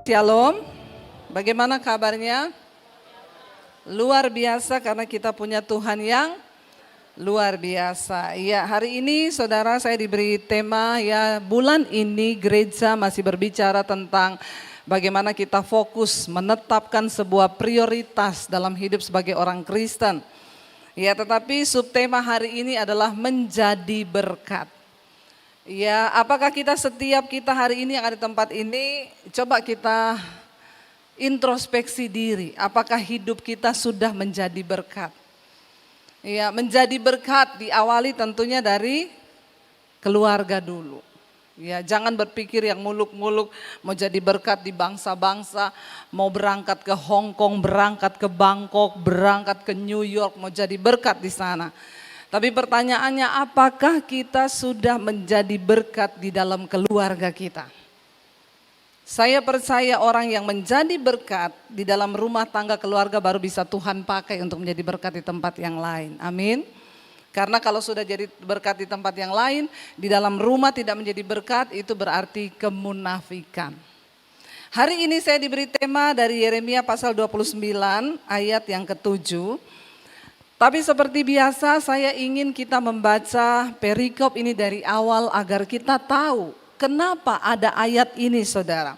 Shalom, bagaimana kabarnya? Luar biasa karena kita punya Tuhan yang luar biasa. Ya, hari ini saudara saya diberi tema ya, bulan ini gereja masih berbicara tentang bagaimana kita fokus menetapkan sebuah prioritas dalam hidup sebagai orang Kristen. Ya, tetapi subtema hari ini adalah menjadi berkat. Ya, apakah setiap kita hari ini yang ada di tempat ini, coba kita introspeksi diri, apakah hidup kita sudah menjadi berkat? Ya, menjadi berkat diawali tentunya dari keluarga dulu. Ya, jangan berpikir yang muluk-muluk mau jadi berkat di bangsa-bangsa, mau berangkat ke Hong Kong, berangkat ke Bangkok, berangkat ke New York, mau jadi berkat di sana. Tapi pertanyaannya, apakah kita sudah menjadi berkat di dalam keluarga kita? Saya percaya orang yang menjadi berkat di dalam rumah tangga keluarga baru bisa Tuhan pakai untuk menjadi berkat di tempat yang lain. Amin. Karena kalau sudah jadi berkat di tempat yang lain, di dalam rumah tidak menjadi berkat, itu berarti kemunafikan. Hari ini saya diberi tema dari Yeremia pasal 29 ayat yang ke-7. Tapi seperti biasa saya ingin kita membaca perikop ini dari awal agar kita tahu kenapa ada ayat ini, saudara.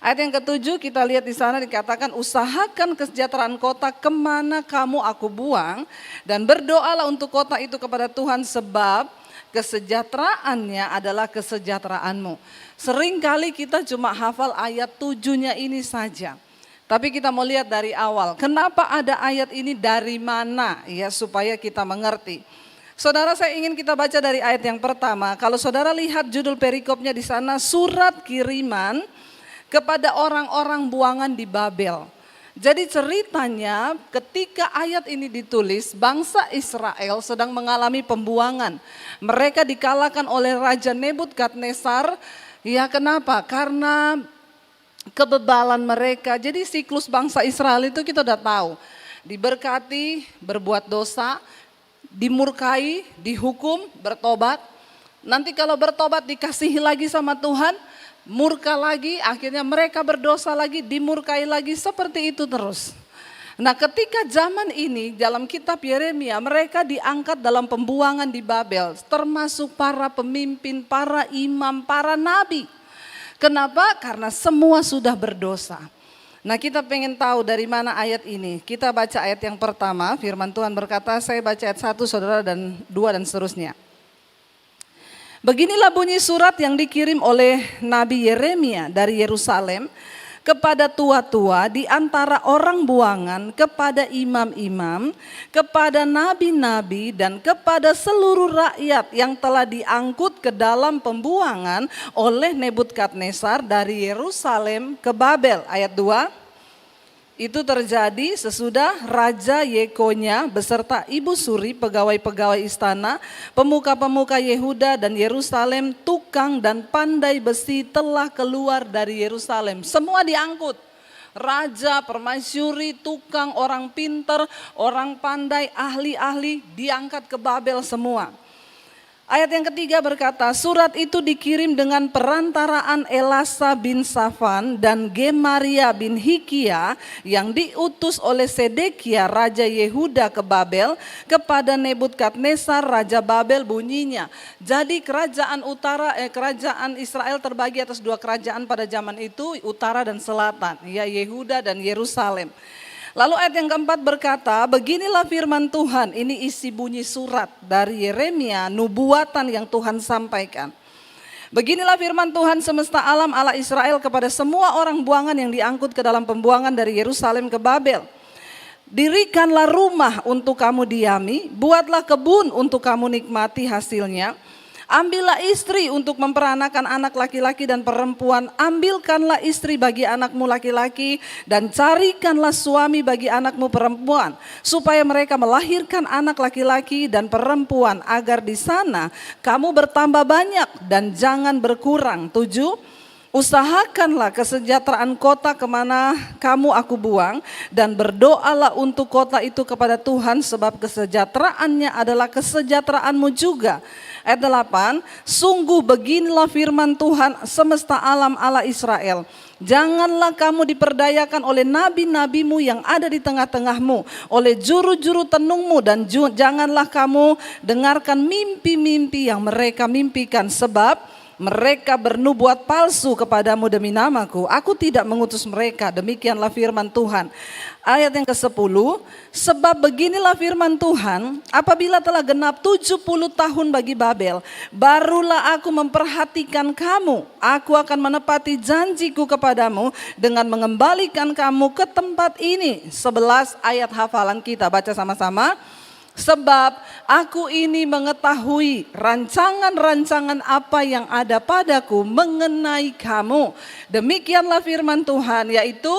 Ayat yang ke-7 kita lihat di sana dikatakan, usahakan kesejahteraan kota kemana kamu aku buang, dan berdoalah untuk kota itu kepada Tuhan sebab kesejahteraannya adalah kesejahteraanmu. Seringkali kita cuma hafal ayat 7-nya ini saja. Tapi kita mau lihat dari awal, kenapa ada ayat ini, dari mana ya, supaya kita mengerti. Saudara, saya ingin kita baca dari ayat yang pertama. Kalau saudara lihat judul perikopnya di sana, surat kiriman kepada orang-orang buangan di Babel. Jadi ceritanya ketika ayat ini ditulis, bangsa Israel sedang mengalami pembuangan. Mereka dikalahkan oleh Raja Nebukadnezar. Ya, kenapa? Karena kebebalan mereka. Jadi siklus bangsa Israel itu kita udah tahu. Diberkati, berbuat dosa, dimurkai, dihukum, bertobat. Nanti kalau bertobat dikasihi lagi sama Tuhan, murka lagi, akhirnya mereka berdosa lagi, dimurkai lagi, seperti itu terus. Nah, ketika zaman ini dalam kitab Yeremia mereka diangkat dalam pembuangan di Babel, termasuk para pemimpin, para imam, para nabi. Kenapa? Karena semua sudah berdosa. Nah, kita pengen tahu dari mana ayat ini. Kita baca ayat yang pertama, firman Tuhan berkata, saya baca ayat 1 saudara dan 2 dan seterusnya. Beginilah bunyi surat yang dikirim oleh Nabi Yeremia dari Yerusalem kepada tua-tua di antara orang buangan, kepada imam-imam, kepada nabi-nabi, dan kepada seluruh rakyat yang telah diangkut ke dalam pembuangan oleh Nebukadnezar dari Yerusalem ke Babel. Ayat 2. Itu terjadi sesudah Raja Yekonya beserta ibu suri, pegawai-pegawai istana, pemuka-pemuka Yehuda dan Yerusalem, tukang dan pandai besi telah keluar dari Yerusalem. Semua diangkut. Raja, permaisuri, tukang, orang pintar, orang pandai, ahli-ahli diangkat ke Babel semua. Ayat yang ketiga berkata, surat itu dikirim dengan perantaraan Elasa bin Safan dan Gemaria bin Hikia yang diutus oleh Sedekia Raja Yehuda ke Babel kepada Nebukadnezar Raja Babel. Bunyinya, jadi kerajaan Israel terbagi atas dua kerajaan pada zaman itu, utara dan selatan, ya, Yehuda dan Yerusalem. Lalu ayat yang keempat berkata, beginilah firman Tuhan, ini isi bunyi surat dari Yeremia, nubuatan yang Tuhan sampaikan. Beginilah firman Tuhan semesta alam Allah Israel kepada semua orang buangan yang diangkut ke dalam pembuangan dari Yerusalem ke Babel. Dirikanlah rumah untuk kamu diami, buatlah kebun untuk kamu nikmati hasilnya. Ambillah istri untuk memperanakan anak laki-laki dan perempuan. Ambilkanlah istri bagi anakmu laki-laki dan carikanlah suami bagi anakmu perempuan. Supaya mereka melahirkan anak laki-laki dan perempuan agar di sana kamu bertambah banyak dan jangan berkurang. 7. Usahakanlah kesejahteraan kota kemana kamu aku buang dan berdoalah untuk kota itu kepada Tuhan sebab kesejahteraannya adalah kesejahteraanmu juga. Ayat 8, sungguh beginilah firman Tuhan semesta alam Allah Israel. Janganlah kamu diperdayakan oleh nabi-nabimu yang ada di tengah-tengahmu, oleh juru-juru tenungmu, dan janganlah kamu dengarkan mimpi-mimpi yang mereka mimpikan, sebab mereka bernubuat palsu kepadamu demi namaku. Aku tidak mengutus mereka, demikianlah firman Tuhan. Ayat yang ke-10, sebab beginilah firman Tuhan, apabila telah genap 70 tahun bagi Babel, barulah aku memperhatikan kamu. Aku akan menepati janjiku kepadamu dengan mengembalikan kamu ke tempat ini. 11 ayat hafalan kita, baca sama-sama. Sebab aku ini mengetahui rancangan-rancangan apa yang ada padaku mengenai kamu. Demikianlah firman Tuhan, yaitu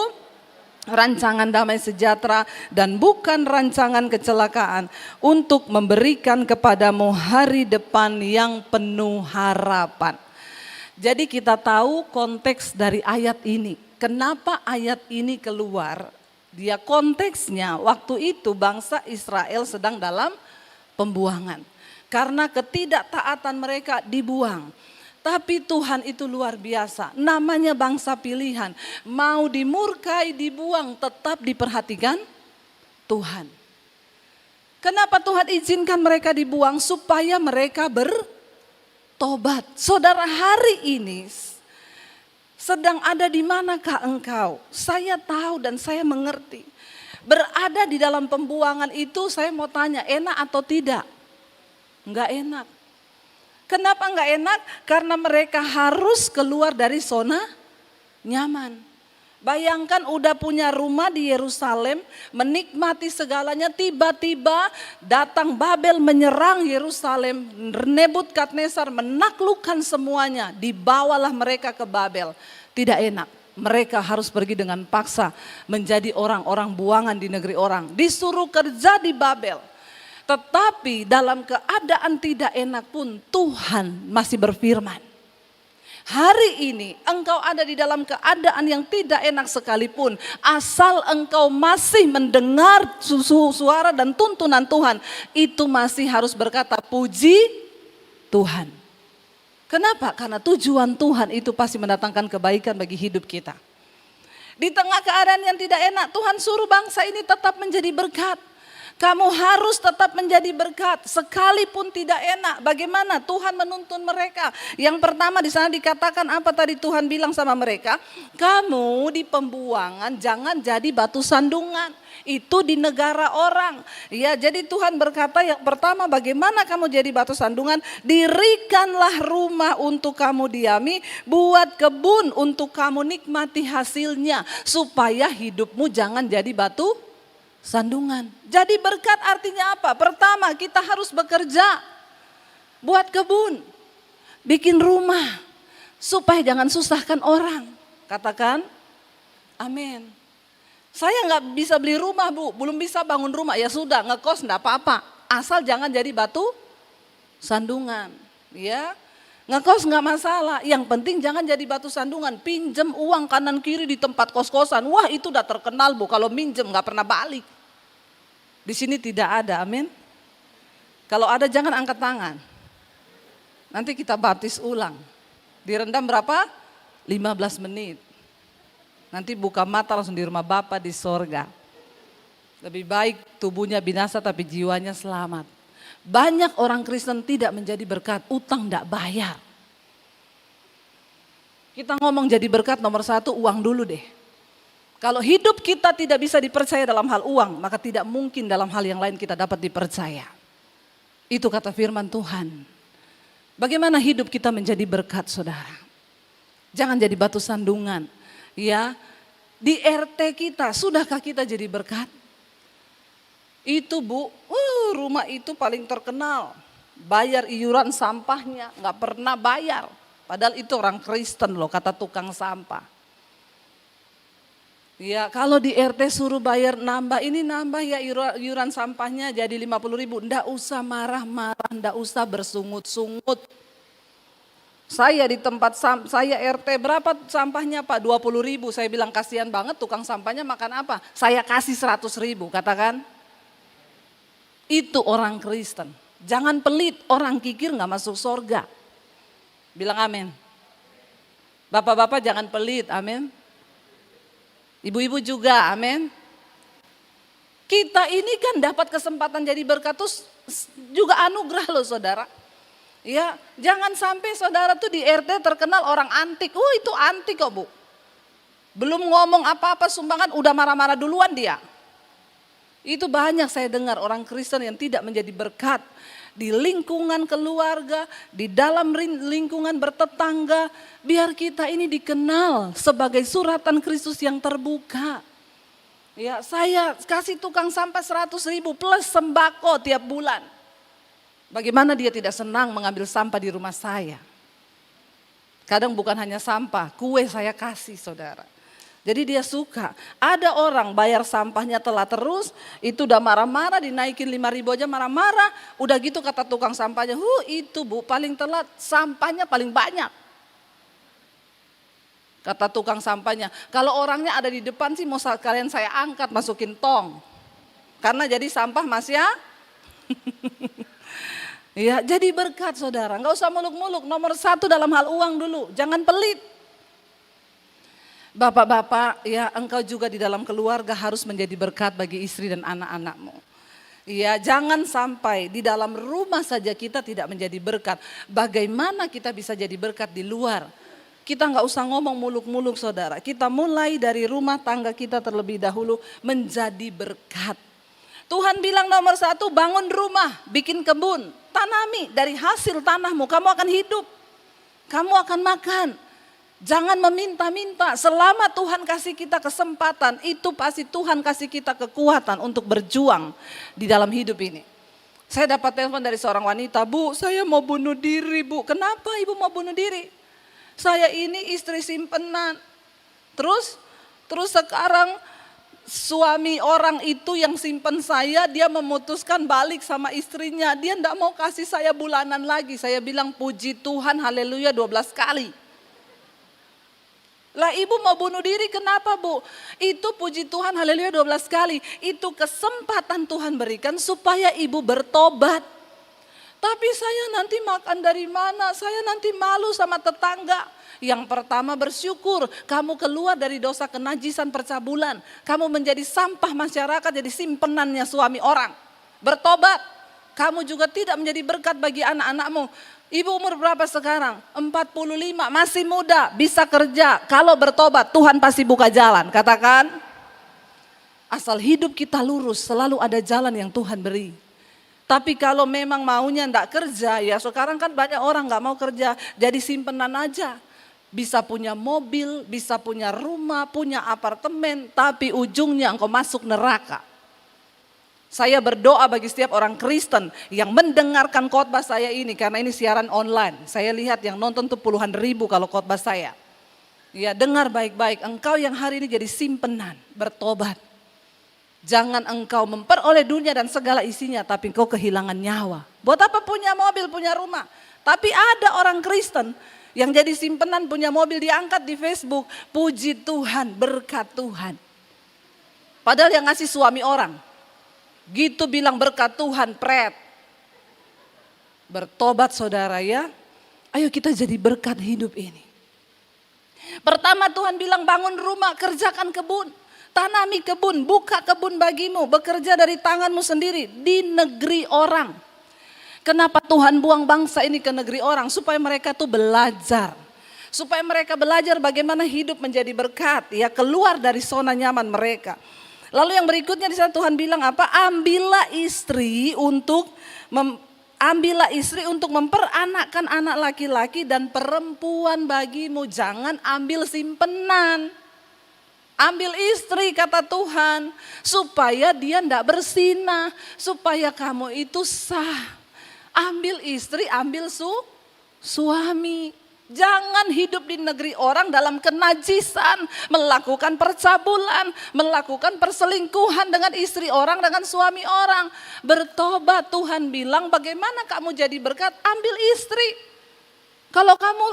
rancangan damai sejahtera dan bukan rancangan kecelakaan, untuk memberikan kepadamu hari depan yang penuh harapan. Jadi kita tahu konteks dari ayat ini. Kenapa ayat ini keluar? Dia konteksnya waktu itu bangsa Israel sedang dalam pembuangan. Karena ketidaktaatan mereka dibuang. Tapi Tuhan itu luar biasa. Namanya bangsa pilihan. Mau dimurkai, dibuang, tetap diperhatikan Tuhan. Kenapa Tuhan izinkan mereka dibuang? Supaya mereka bertobat. Saudara, hari ini sedang ada di manakah engkau? Saya tahu dan saya mengerti. Berada di dalam pembuangan itu, saya mau tanya, enak atau tidak? Enggak enak. Kenapa enggak enak? Karena mereka harus keluar dari zona nyaman. Bayangkan udah punya rumah di Yerusalem, menikmati segalanya, tiba-tiba datang Babel menyerang Yerusalem, Nebukadnezar menaklukkan semuanya, dibawalah mereka ke Babel. Tidak enak, mereka harus pergi dengan paksa menjadi orang-orang buangan di negeri orang, disuruh kerja di Babel. Tetapi dalam keadaan tidak enak pun Tuhan masih berfirman. Hari ini engkau ada di dalam keadaan yang tidak enak sekalipun, asal engkau masih mendengar suara dan tuntunan Tuhan, itu masih harus berkata puji Tuhan. Kenapa? Karena tujuan Tuhan itu pasti mendatangkan kebaikan bagi hidup kita. Di tengah keadaan yang tidak enak, Tuhan suruh bangsa ini tetap menjadi berkat. Kamu harus tetap menjadi berkat sekalipun tidak enak. Bagaimana Tuhan menuntun mereka? Yang pertama di sana dikatakan apa tadi Tuhan bilang sama mereka? Kamu di pembuangan jangan jadi batu sandungan. Itu di negara orang. Ya, jadi Tuhan berkata yang pertama, bagaimana kamu jadi batu sandungan? Dirikanlah rumah untuk kamu diami, buat kebun untuk kamu nikmati hasilnya, supaya hidupmu jangan jadi batu sandungan. Jadi berkat artinya apa? Pertama, kita harus bekerja, buat kebun, bikin rumah, supaya jangan susahkan orang. Katakan amin. Saya nggak bisa beli rumah, Bu, belum bisa bangun rumah, ya sudah, ngekos enggak apa-apa, asal jangan jadi batu sandungan. Ya, ngekos nggak masalah, yang penting jangan jadi batu sandungan. Pinjem uang kanan kiri di tempat kos-kosan, wah itu udah terkenal, Bu, kalau minjem nggak pernah balik. Di sini tidak ada, amin. Kalau ada jangan angkat tangan. Nanti kita baptis ulang. Direndam berapa? 15 menit. Nanti buka mata langsung di rumah Bapa di sorga. Lebih baik tubuhnya binasa tapi jiwanya selamat. Banyak orang Kristen tidak menjadi berkat, utang tidak bayar. Kita ngomong jadi berkat nomor satu, uang dulu deh. Kalau hidup kita tidak bisa dipercaya dalam hal uang, maka tidak mungkin dalam hal yang lain kita dapat dipercaya. Itu kata firman Tuhan. Bagaimana hidup kita menjadi berkat, saudara? Jangan jadi batu sandungan. Ya, di RT kita, sudahkah kita jadi berkat? Itu, Bu, rumah itu paling terkenal. Bayar iuran sampahnya, nggak pernah bayar. Padahal itu orang Kristen loh, kata tukang sampah. Ya, kalau di RT suruh bayar nambah, ini nambah ya iuran sampahnya jadi 50.000. Nggak usah marah-marah, nggak usah bersungut-sungut. Saya di tempat saya RT berapa sampahnya Pak? 20.000. Saya bilang kasihan banget tukang sampahnya makan apa? Saya kasih 100.000, katakan. Itu orang Kristen. Jangan pelit, orang kikir nggak masuk surga. Bilang amin. Bapak-bapak jangan pelit, amin. Ibu-ibu juga, amin. Kita ini kan dapat kesempatan jadi berkat terus juga anugerah loh saudara. Ya, jangan sampai saudara tuh di RT terkenal orang antik. Oh itu antik kok bu. Belum ngomong apa-apa sumbangan udah marah-marah duluan dia. Itu banyak saya dengar orang Kristen yang tidak menjadi berkat di lingkungan keluarga, di dalam lingkungan bertetangga. Biar kita ini dikenal sebagai suratan Kristus yang terbuka. Ya, saya kasih tukang sampah 100.000 plus sembako tiap bulan. Bagaimana dia tidak senang mengambil sampah di rumah saya. Kadang bukan hanya sampah, kue saya kasih saudara. Jadi dia suka. Ada orang bayar sampahnya telat terus, itu udah marah-marah, dinaikin 5.000 aja marah-marah. Udah gitu kata tukang sampahnya, itu bu paling telat, sampahnya paling banyak. Kata tukang sampahnya, kalau orangnya ada di depan sih mau kalian saya angkat masukin tong. Karena jadi sampah mas ya. Ya jadi berkat saudara, nggak usah muluk-muluk. Nomor 1 dalam hal uang dulu, jangan pelit. Bapak-bapak, ya engkau juga di dalam keluarga harus menjadi berkat bagi istri dan anak-anakmu. Ya jangan sampai di dalam rumah saja kita tidak menjadi berkat. Bagaimana kita bisa jadi berkat di luar? Kita nggak usah ngomong muluk-muluk saudara. Kita mulai dari rumah tangga kita terlebih dahulu menjadi berkat. Tuhan bilang nomor 1 bangun rumah, bikin kebun, tanami dari hasil tanahmu kamu akan hidup. Kamu akan makan. Jangan meminta-minta, selama Tuhan kasih kita kesempatan, itu pasti Tuhan kasih kita kekuatan untuk berjuang di dalam hidup ini. Saya dapat telepon dari seorang wanita, bu saya mau bunuh diri bu. Kenapa ibu mau bunuh diri? Saya ini istri simpenan. Terus sekarang suami orang itu yang simpen saya, dia memutuskan balik sama istrinya. Dia enggak mau kasih saya bulanan lagi. Saya bilang puji Tuhan, haleluya 12 kali. Lah ibu mau bunuh diri kenapa bu? Itu puji Tuhan haleluya 12 kali. Itu kesempatan Tuhan berikan supaya ibu bertobat. Tapi saya nanti makan dari mana? Saya nanti malu sama tetangga. Yang pertama bersyukur kamu keluar dari dosa kenajisan percabulan. Kamu menjadi sampah masyarakat, jadi simpenannya suami orang. Bertobat. Kamu juga tidak menjadi berkat bagi anak-anakmu. Ibu umur berapa sekarang? 45, masih muda, bisa kerja. Kalau bertobat Tuhan pasti buka jalan, katakan. Asal hidup kita lurus, selalu ada jalan yang Tuhan beri. Tapi kalau memang maunya enggak kerja, ya sekarang kan banyak orang enggak mau kerja, jadi simpenan aja. Bisa punya mobil, bisa punya rumah, punya apartemen, tapi ujungnya engkau masuk neraka. Saya berdoa bagi setiap orang Kristen yang mendengarkan khotbah saya ini, karena ini siaran online. Saya lihat yang nonton tuh puluhan ribu kalau khotbah saya. Ya dengar baik-baik, engkau yang hari ini jadi simpenan, bertobat. Jangan engkau memperoleh dunia dan segala isinya, tapi engkau kehilangan nyawa. Buat apa punya mobil, punya rumah? Tapi ada orang Kristen yang jadi simpenan, punya mobil, diangkat di Facebook. Puji Tuhan, berkat Tuhan. Padahal yang ngasih suami orang. Gitu bilang berkat Tuhan, pret. Bertobat saudara ya. Ayo kita jadi berkat hidup ini. Pertama Tuhan bilang bangun rumah, kerjakan kebun. Tanami kebun, buka kebun bagimu. Bekerja dari tanganmu sendiri di negeri orang. Kenapa Tuhan buang bangsa ini ke negeri orang? Supaya mereka tuh belajar. Supaya mereka belajar bagaimana hidup menjadi berkat. Ya keluar dari zona nyaman mereka. Lalu yang berikutnya di sana Tuhan bilang apa? Ambillah istri untuk memperanakkan anak laki-laki dan perempuan bagimu. Jangan ambil simpenan. Ambil istri kata Tuhan. Supaya dia tidak bersinah. Supaya kamu itu sah. Ambil istri, ambil suami. Jangan hidup di negeri orang dalam kenajisan, melakukan percabulan, melakukan perselingkuhan dengan istri orang, dengan suami orang. Bertobat, Tuhan bilang bagaimana kamu jadi berkat, ambil istri. Kalau kamu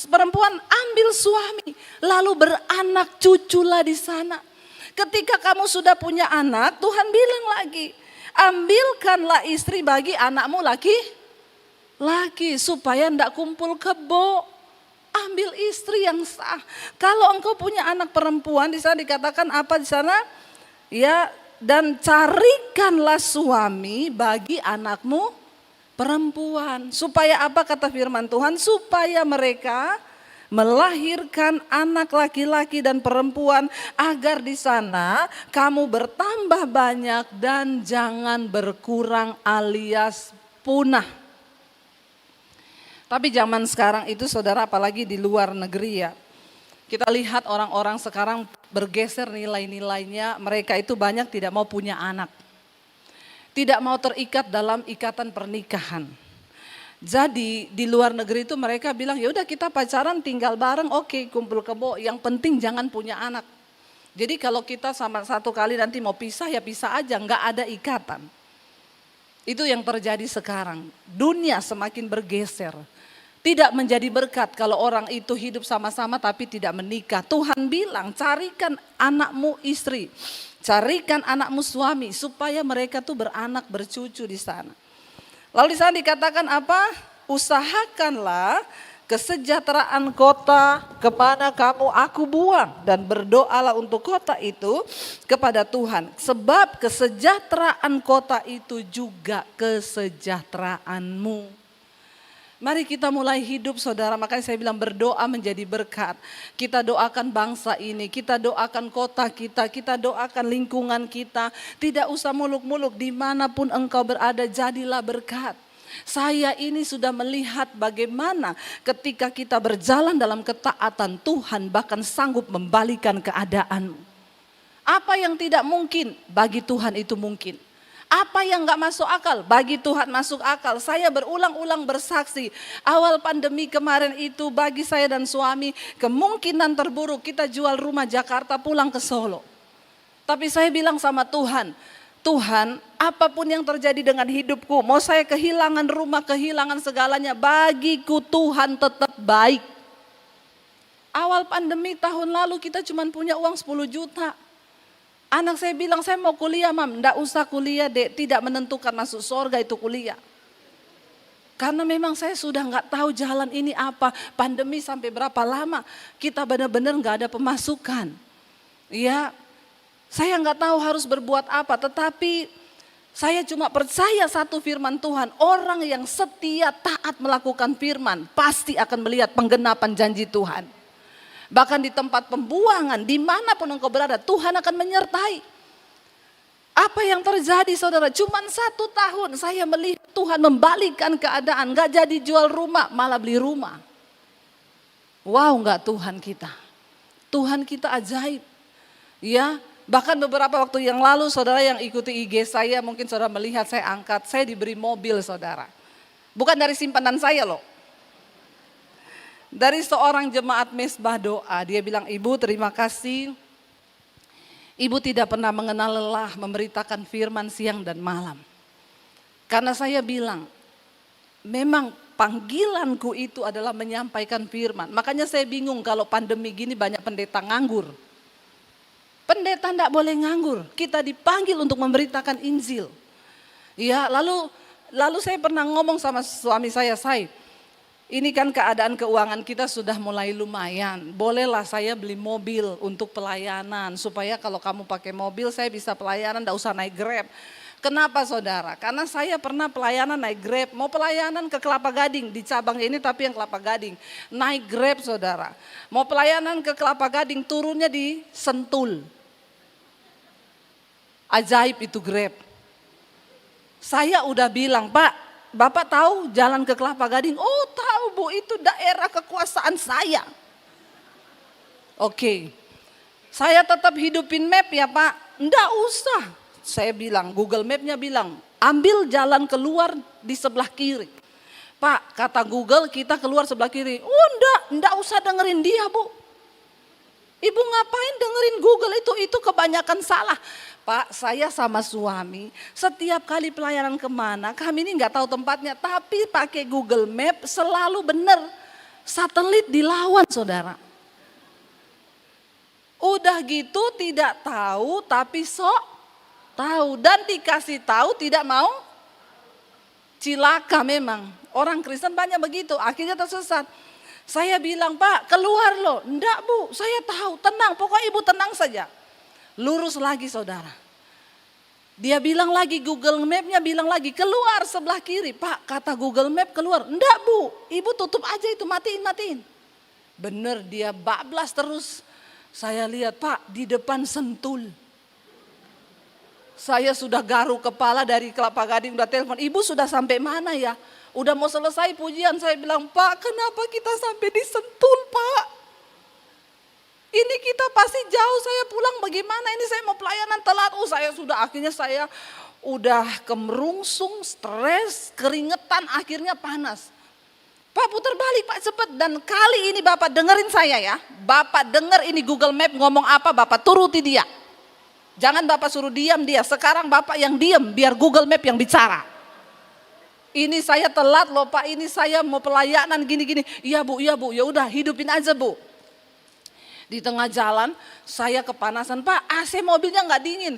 perempuan, ambil suami, lalu beranak cuculah di sana. Ketika kamu sudah punya anak, Tuhan bilang lagi, ambilkanlah istri bagi anakmu laki supaya ndak kumpul kebo. Ambil istri yang sah. Kalau engkau punya anak perempuan, di sana dikatakan apa di sana? Ya, dan carikanlah suami bagi anakmu perempuan. Supaya apa kata firman Tuhan? Supaya mereka melahirkan anak laki-laki dan perempuan, agar di sana kamu bertambah banyak dan jangan berkurang alias punah. Tapi zaman sekarang itu saudara, apalagi di luar negeri ya, kita lihat orang-orang sekarang bergeser nilai-nilainya, mereka itu banyak tidak mau punya anak. Tidak mau terikat dalam ikatan pernikahan. Jadi di luar negeri itu mereka bilang, ya udah kita pacaran tinggal bareng, oke, kumpul kebo, yang penting jangan punya anak. Jadi kalau kita sama satu kali nanti mau pisah ya pisah aja, nggak ada ikatan. Itu yang terjadi sekarang. Dunia semakin bergeser. Tidak menjadi berkat kalau orang itu hidup sama-sama tapi tidak menikah. Tuhan bilang carikan anakmu istri, carikan anakmu suami supaya mereka tuh beranak bercucu di sana. Lalu di sana dikatakan apa? Usahakanlah kesejahteraan kota kemana kamu aku buang, dan berdoalah untuk kota itu kepada Tuhan. Sebab kesejahteraan kota itu juga kesejahteraanmu. Mari kita mulai hidup saudara, makanya saya bilang berdoa menjadi berkat. Kita doakan bangsa ini, kita doakan kota kita doakan lingkungan kita. Tidak usah muluk-muluk, dimanapun engkau berada jadilah berkat. Saya ini sudah melihat bagaimana ketika kita berjalan dalam ketaatan, Tuhan bahkan sanggup membalikan keadaanmu. Apa yang tidak mungkin bagi Tuhan itu mungkin. Apa yang gak masuk akal, bagi Tuhan masuk akal. Saya berulang-ulang bersaksi, awal pandemi kemarin itu bagi saya dan suami, kemungkinan terburuk kita jual rumah Jakarta pulang ke Solo. Tapi saya bilang sama Tuhan, Tuhan apapun yang terjadi dengan hidupku, mau saya kehilangan rumah, kehilangan segalanya, bagiku Tuhan tetap baik. Awal pandemi tahun lalu kita cuma punya uang 10 juta. Anak saya bilang, saya mau kuliah mam, enggak usah kuliah dek, tidak menentukan masuk surga itu kuliah. Karena memang saya sudah enggak tahu jalan ini apa, pandemi sampai berapa lama, kita benar-benar enggak ada pemasukan. Ya, saya enggak tahu harus berbuat apa, tetapi saya cuma percaya satu firman Tuhan, orang yang setia taat melakukan firman, pasti akan melihat penggenapan janji Tuhan. Bahkan di tempat pembuangan, dimanapun engkau berada, Tuhan akan menyertai. Apa yang terjadi saudara? Cuman 1 tahun saya melihat Tuhan membalikkan keadaan. Gak jadi jual rumah, malah beli rumah. Wow, gak Tuhan kita. Tuhan kita ajaib. Ya, bahkan beberapa waktu yang lalu saudara yang ikuti IG saya, mungkin saudara melihat saya angkat, saya diberi mobil saudara. Bukan dari simpanan saya loh. Dari seorang jemaat mesbah doa, dia bilang, Ibu terima kasih, Ibu tidak pernah mengenal lelah memberitakan firman siang dan malam. Karena saya bilang, memang panggilanku itu adalah menyampaikan firman. Makanya saya bingung kalau pandemi gini banyak pendeta nganggur. Pendeta enggak boleh nganggur, kita dipanggil untuk memberitakan Injil. Ya, lalu saya pernah ngomong sama suami saya, ini kan keadaan keuangan kita sudah mulai lumayan. Bolehlah saya beli mobil untuk pelayanan. Supaya kalau kamu pakai mobil saya bisa pelayanan, enggak usah naik Grab. Kenapa saudara? Karena saya pernah pelayanan naik Grab. Mau pelayanan ke Kelapa Gading. Di cabang ini tapi yang Kelapa Gading. Naik Grab saudara. Mau pelayanan ke Kelapa Gading turunnya di Sentul. Ajaib itu Grab. Saya udah bilang, Pak, Bapak tahu jalan ke Kelapa Gading? Oh tahu Bu, itu daerah kekuasaan saya. Oke, saya tetap hidupin map ya Pak. Enggak usah, saya bilang, Google Map-nya bilang, ambil jalan keluar di sebelah kiri. Pak, kata Google kita keluar sebelah kiri. Oh enggak usah dengerin dia Bu. Ibu ngapain dengerin Google itu kebanyakan salah. Pak, saya sama suami setiap kali pelayanan kemana, kami ini nggak tahu tempatnya, tapi pakai Google Map selalu benar. Satelit dilawan saudara. Udah gitu tidak tahu tapi sok tahu, dan dikasih tahu tidak mau. Cilaka memang, orang Kristen banyak begitu, akhirnya tersesat. Saya bilang, Pak keluar loh. Enggak Bu, saya tahu, tenang, pokoknya Ibu tenang saja. Lurus lagi saudara. Dia bilang lagi, Google Map-nya bilang lagi, keluar sebelah kiri. Pak kata Google Map keluar. Enggak Bu, Ibu tutup aja itu, matiin. Bener dia bablas terus. Saya lihat Pak di depan Sentul. Saya sudah garuk kepala dari Kelapa Gading, udah telepon, Ibu sudah sampai mana ya? Udah mau selesai pujian, saya bilang, Pak kenapa kita sampai di Sentul Pak? Ini kita pasti jauh, saya pulang bagaimana, ini saya mau pelayanan telat. Akhirnya saya udah kemerungsung, stres, keringetan, akhirnya panas. Pak putar balik Pak cepet, dan kali ini Bapak dengerin saya ya. Bapak denger ini Google Map ngomong apa, Bapak turuti dia. Jangan Bapak suruh diam dia, sekarang Bapak yang diam, biar Google Map yang bicara. Ini saya telat loh Pak, ini saya mau pelayanan gini-gini. Iya Bu, ya udah hidupin aja Bu. Di tengah jalan saya kepanasan, Pak AC mobilnya nggak dingin.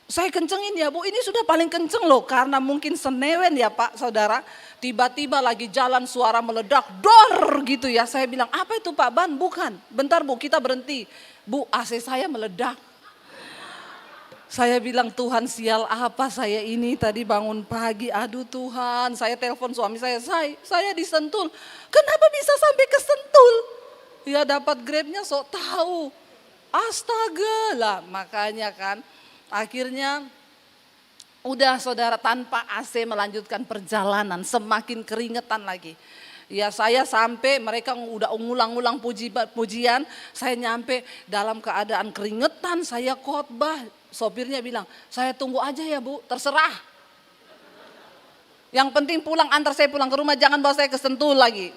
Saya kencengin ya Bu, ini sudah paling kenceng loh, karena mungkin senewen ya Pak saudara. Tiba-tiba lagi jalan suara meledak, dor gitu ya. Saya bilang apa itu Pak, ban? Bukan, bentar Bu kita berhenti. Bu AC saya meledak. Saya bilang Tuhan sial apa saya ini tadi bangun pagi, aduh Tuhan, saya telepon suami saya di Sentul. Kenapa bisa sampai ke Sentul? Ya dapat Grabnya sok tahu. Astaga lah, makanya kan akhirnya udah saudara tanpa AC melanjutkan perjalanan, semakin keringetan lagi. Ya saya sampai mereka udah ngulang-ngulang pujian, saya nyampe dalam keadaan keringetan, saya khotbah. Sopirnya bilang, saya tunggu aja ya Bu, terserah. Yang penting pulang, antar saya pulang ke rumah, jangan bawa saya ke Sentul lagi.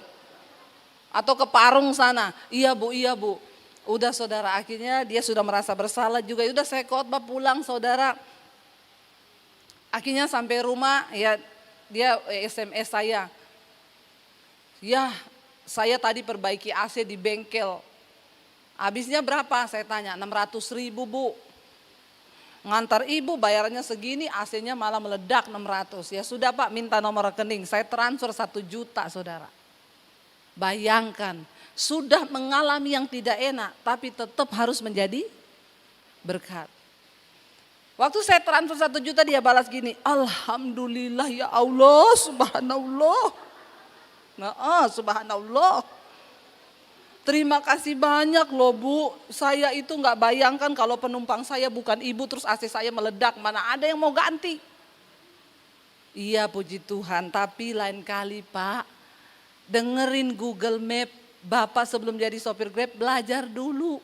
Atau ke Parung sana. Iya Bu. Udah saudara, akhirnya dia sudah merasa bersalah juga. Udah saya khotbah pulang saudara. Akhirnya sampai rumah, ya dia SMS saya. Ya saya tadi perbaiki AC di bengkel. Habisnya berapa? Saya tanya, 600.000 Bu. Ngantar ibu bayarannya segini, AC-nya malah meledak 600. Ya sudah Pak, minta nomor rekening, saya transfer 1 juta saudara. Bayangkan, sudah mengalami yang tidak enak, tapi tetap harus menjadi berkat. Waktu saya transfer 1 juta dia balas gini, Alhamdulillah ya Allah, subhanallah. Subhanallah. Terima kasih banyak loh Bu, saya itu nggak bayangkan kalau penumpang saya bukan ibu terus AC saya meledak, mana ada yang mau ganti. Iya puji Tuhan, tapi lain kali Pak, dengerin Google Map, Bapak sebelum jadi sopir Grab belajar dulu.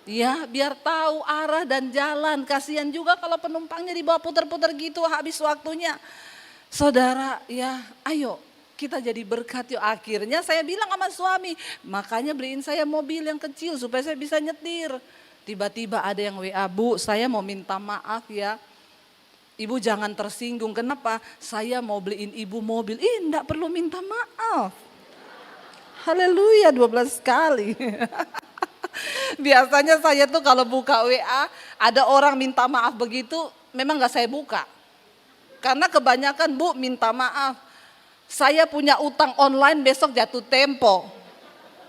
Ya biar tahu arah dan jalan, kasihan juga kalau penumpangnya dibawa putar-putar gitu habis waktunya. Saudara ya ayo. Kita jadi berkat yuk. Akhirnya saya bilang sama suami, makanya beliin saya mobil yang kecil supaya saya bisa nyetir. Tiba-tiba ada yang WA, Bu saya mau minta maaf ya. Ibu jangan tersinggung, kenapa? Saya mau beliin ibu mobil, enggak perlu minta maaf. Haleluya 12 kali. Biasanya saya tuh kalau buka WA, ada orang minta maaf begitu, memang gak saya buka. Karena kebanyakan Bu minta maaf. Saya punya utang online besok jatuh tempo.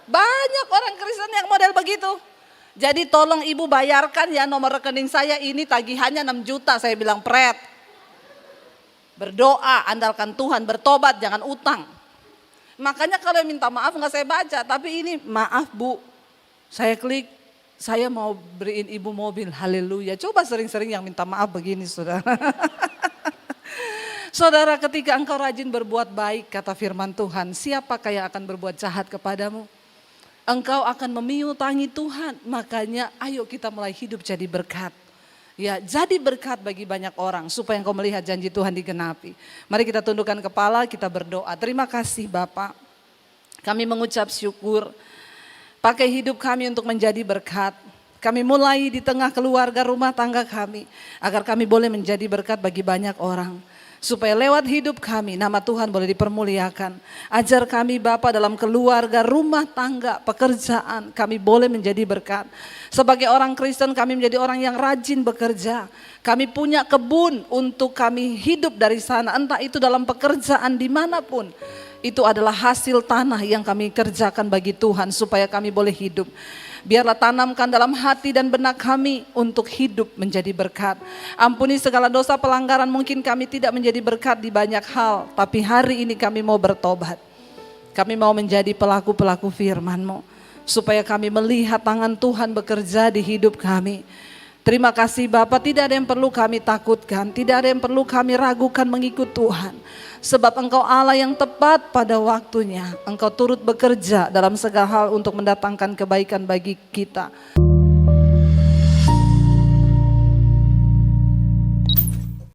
Banyak orang Kristen yang model begitu. Jadi tolong ibu bayarkan ya nomor rekening saya ini tagihannya 6 juta. Saya bilang pret. Berdoa, andalkan Tuhan, bertobat, jangan utang. Makanya kalau minta maaf nggak saya baca. Tapi ini maaf Bu, saya klik, saya mau beriin ibu mobil. Haleluya. Coba sering-sering yang minta maaf begini saudara. Saudara ketika engkau rajin berbuat baik kata firman Tuhan, siapakah yang akan berbuat jahat kepadamu? Engkau akan memiutangi Tuhan, makanya ayo kita mulai hidup jadi berkat. Ya jadi berkat bagi banyak orang supaya engkau melihat janji Tuhan digenapi. Mari kita tundukkan kepala, kita berdoa. Terima kasih Bapak, kami mengucap syukur. Pakai hidup kami untuk menjadi berkat. Kami mulai di tengah keluarga rumah tangga kami, agar kami boleh menjadi berkat bagi banyak orang. Supaya lewat hidup kami nama Tuhan boleh dipermuliakan. Ajar kami Bapa dalam keluarga, rumah tangga, pekerjaan kami boleh menjadi berkat. Sebagai orang Kristen kami menjadi orang yang rajin bekerja. Kami punya kebun untuk kami hidup dari sana, entah itu dalam pekerjaan dimanapun. Itu adalah hasil tanah yang kami kerjakan bagi Tuhan supaya kami boleh hidup. Biarlah tanamkan dalam hati dan benak kami untuk hidup menjadi berkat. Ampuni segala dosa pelanggaran, mungkin kami tidak menjadi berkat di banyak hal, tapi hari ini kami mau bertobat. Kami mau menjadi pelaku-pelaku firman-Mu, supaya kami melihat tangan Tuhan bekerja di hidup kami. Terima kasih Bapa, tidak ada yang perlu kami takutkan, tidak ada yang perlu kami ragukan mengikut Tuhan. Sebab Engkau Allah yang tepat pada waktunya. Engkau turut bekerja dalam segala hal untuk mendatangkan kebaikan bagi kita.